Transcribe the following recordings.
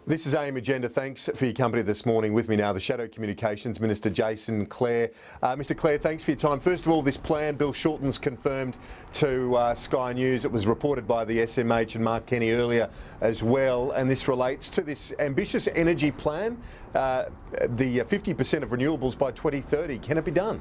This is AM Agenda. Thanks for your company this morning. With me now, the Shadow Communications Minister, Jason Clare. Mr Clare, thanks for your time. First of all, this plan, Bill Shorten's confirmed to Sky News. It was reported by the SMH and Mark Kenny earlier as well. And this relates to this ambitious energy plan, the 50% of renewables by 2030. Can it be done?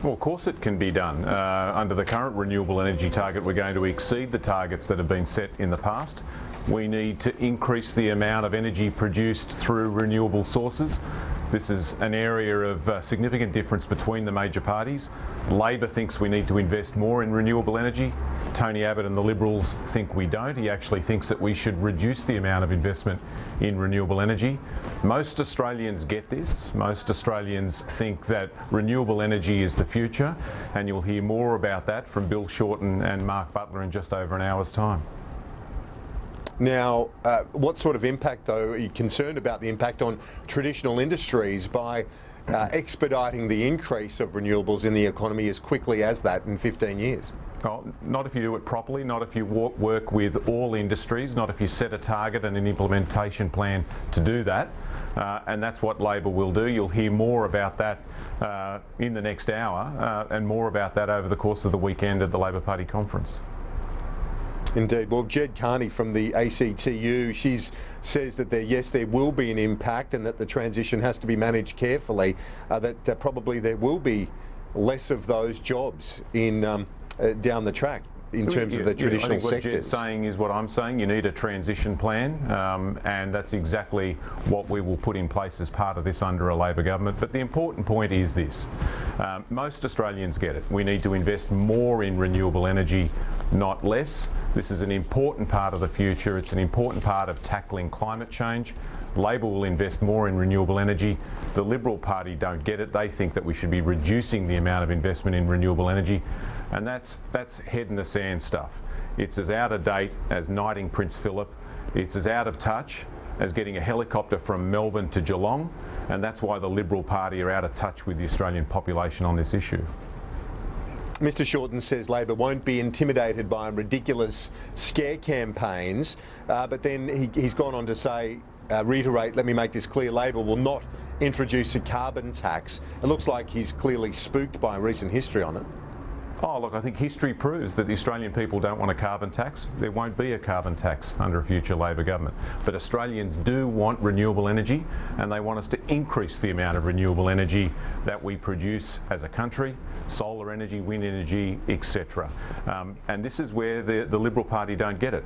Well, of course it can be done. Under the current renewable energy target, we're going to exceed the targets that have been set in the past. We need to increase the amount of energy produced through renewable sources. This is an area of significant difference between the major parties. Labor thinks we need to invest more in renewable energy. Tony Abbott and the Liberals think we don't. He actually thinks that we should reduce the amount of investment in renewable energy. Most Australians get this. Most Australians think that renewable energy is the future, and you'll hear more about that from Bill Shorten and Mark Butler in just over an hour's time. Now, what sort of impact, though, are you concerned about the impact on traditional industries by expediting the increase of renewables in the economy as quickly as that in 15 years? Well, not if you do it properly, not if you work with all industries, not if you set a target and an implementation plan to do that. And that's what Labor will do. You'll hear more about that in the next hour and more about that over the course of the weekend at the Labor Party conference. Indeed. Well, Jed Carney from the ACTU, she says that there will be an impact and that the transition has to be managed carefully, that probably there will be less of those jobs in down the track in terms of the traditional sectors. What Jed's saying is what I'm saying. You need a transition plan, and that's exactly what we will put in place as part of this under a Labor government. But the important point is this. Most Australians get it. We need to invest more in renewable energy, not less. This is an important part of the future. It's an important part of tackling climate change. Labor will invest more in renewable energy. The Liberal Party don't get it. They think that we should be reducing the amount of investment in renewable energy. And that's head in the sand stuff. It's as out of date as knighting Prince Philip. It's as out of touch as getting a helicopter from Melbourne to Geelong. And that's why the Liberal Party are out of touch with the Australian population on this issue. Mr Shorten says Labor won't be intimidated by ridiculous scare campaigns, but then he's gone on to say, reiterate, let me make this clear, Labor will not introduce a carbon tax. It looks like he's clearly spooked by recent history on it. Oh, look, I think history proves that the Australian people don't want a carbon tax. There won't be a carbon tax under a future Labor government. But Australians do want renewable energy, and they want us to increase the amount of renewable energy that we produce as a country, solar energy, wind energy, etc. And this is where the Liberal Party don't get it.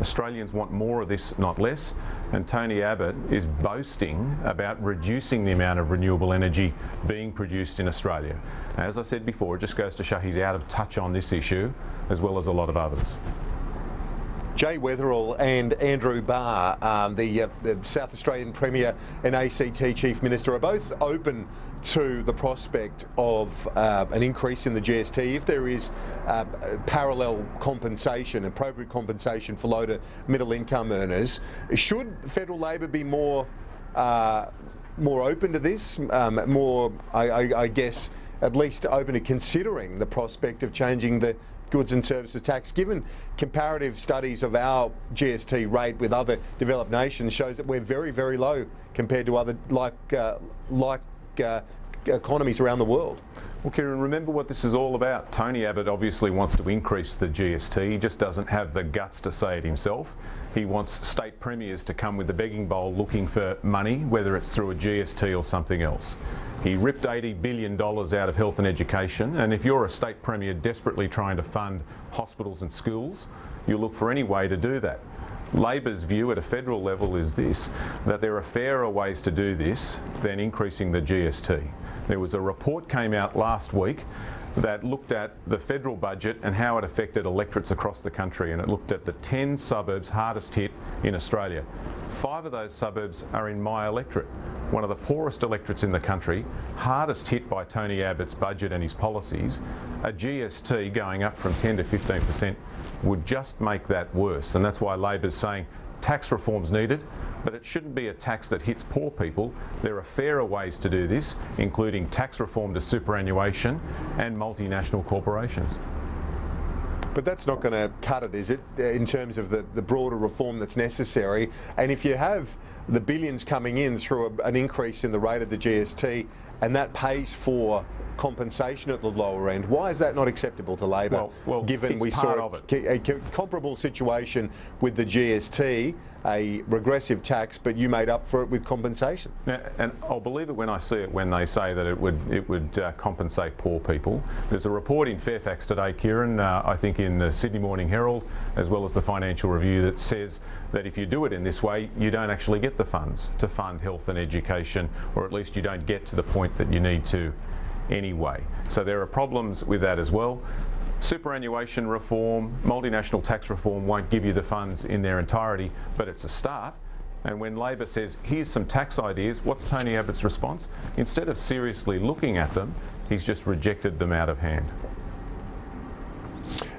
Australians want more of this, not less, and Tony Abbott is boasting about reducing the amount of renewable energy being produced in Australia. As I said before, it just goes to show he's out of touch on this issue, as well as a lot of others. Jay Weatherill and Andrew Barr, the South Australian Premier and ACT Chief Minister, are both open to the prospect of an increase in the GST if there is parallel compensation, appropriate compensation for low to middle income earners. Should federal Labor be more open to this, I guess, at least open to considering the prospect of changing the goods and services tax, given comparative studies of our GST rate with other developed nations shows that we're very, very low compared to other like economies around the world. Well, Kieran, remember what this is all about. Tony Abbott obviously wants to increase the GST. He just doesn't have the guts to say it himself. He wants state premiers to come with the begging bowl looking for money, whether it's through a GST or something else. He ripped $80 billion out of health and education, and if you're a state premier desperately trying to fund hospitals and schools, you look for any way to do that. Labor's view at a federal level is this, that there are fairer ways to do this than increasing the GST. There was a report came out last week that looked at the federal budget and how it affected electorates across the country, and it looked at the 10 suburbs hardest hit in Australia. 5 of those suburbs are in my electorate, one of the poorest electorates in the country, hardest hit by Tony Abbott's budget and his policies. A GST going up from 10 to 15% would just make that worse, and that's why Labor's saying tax reform's needed, but it shouldn't be a tax that hits poor people. There are fairer ways to do this, including tax reform to superannuation and multinational corporations. But that's not going to cut it, is it, in terms of the broader reform that's necessary? And if you have the billions coming in through an increase in the rate of the GST, and that pays for compensation at the lower end. Why is that not acceptable to Labor, given we saw a comparable situation with the GST, a regressive tax, but you made up for it with compensation? Now, and I'll believe it when I see it, when they say that it would compensate poor people. There's a report in Fairfax today, Kieran, I think in the Sydney Morning Herald, as well as the Financial Review, that says that if you do it in this way, you don't actually get the funds to fund health and education, or at least you don't get to the point that you need to anyway. So there are problems with that as well. Superannuation reform, multinational tax reform won't give you the funds in their entirety, but it's a start. And when Labor says, here's some tax ideas, what's Tony Abbott's response? Instead of seriously looking at them, he's just rejected them out of hand.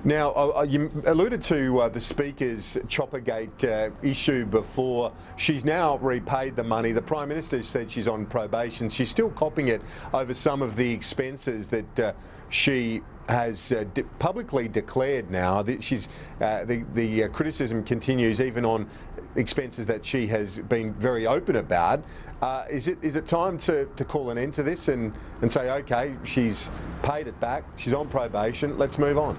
Now, you alluded to the Speaker's Choppergate issue before. She's now repaid the money. The Prime Minister said she's on probation. She's still copping it over some of the expenses that she has publicly declared now. That she's the criticism continues even on expenses that she has been very open about. Is it time to call an end to this and say, OK, she's paid it back, she's on probation, let's move on?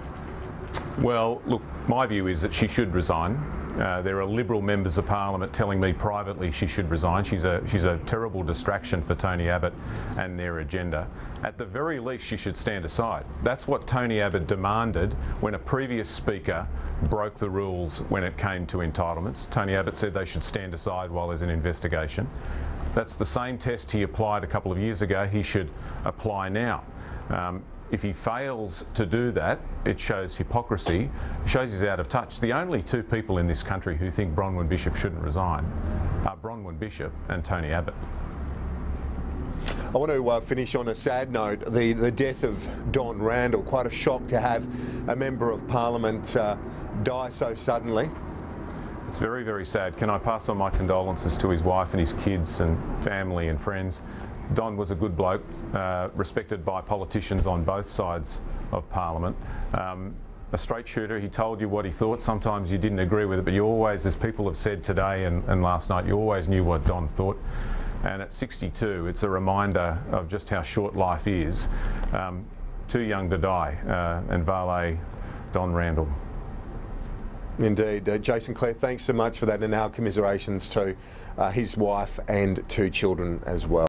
Well, look, my view is that she should resign. There are Liberal members of Parliament telling me privately she should resign. She's a terrible distraction for Tony Abbott and their agenda. At the very least, she should stand aside. That's what Tony Abbott demanded when a previous Speaker broke the rules when it came to entitlements. Tony Abbott said they should stand aside while there's an investigation. That's the same test he applied a couple of years ago. He should apply now. If he fails to do that, it shows hypocrisy, it shows he's out of touch. The only two people in this country who think Bronwyn Bishop shouldn't resign are Bronwyn Bishop and Tony Abbott. I want to finish on a sad note. The death of Don Randall, quite a shock to have a Member of Parliament die so suddenly. It's very, very sad. Can I pass on my condolences to his wife and his kids and family and friends? Don was a good bloke, respected by politicians on both sides of Parliament. A straight shooter, he told you what he thought. Sometimes you didn't agree with it, but you always, as people have said today and last night, you always knew what Don thought. And at 62, it's a reminder of just how short life is. Too young to die, and Vale Don Randall. Indeed. Jason Clare, thanks so much for that, and our commiserations to his wife and two children as well.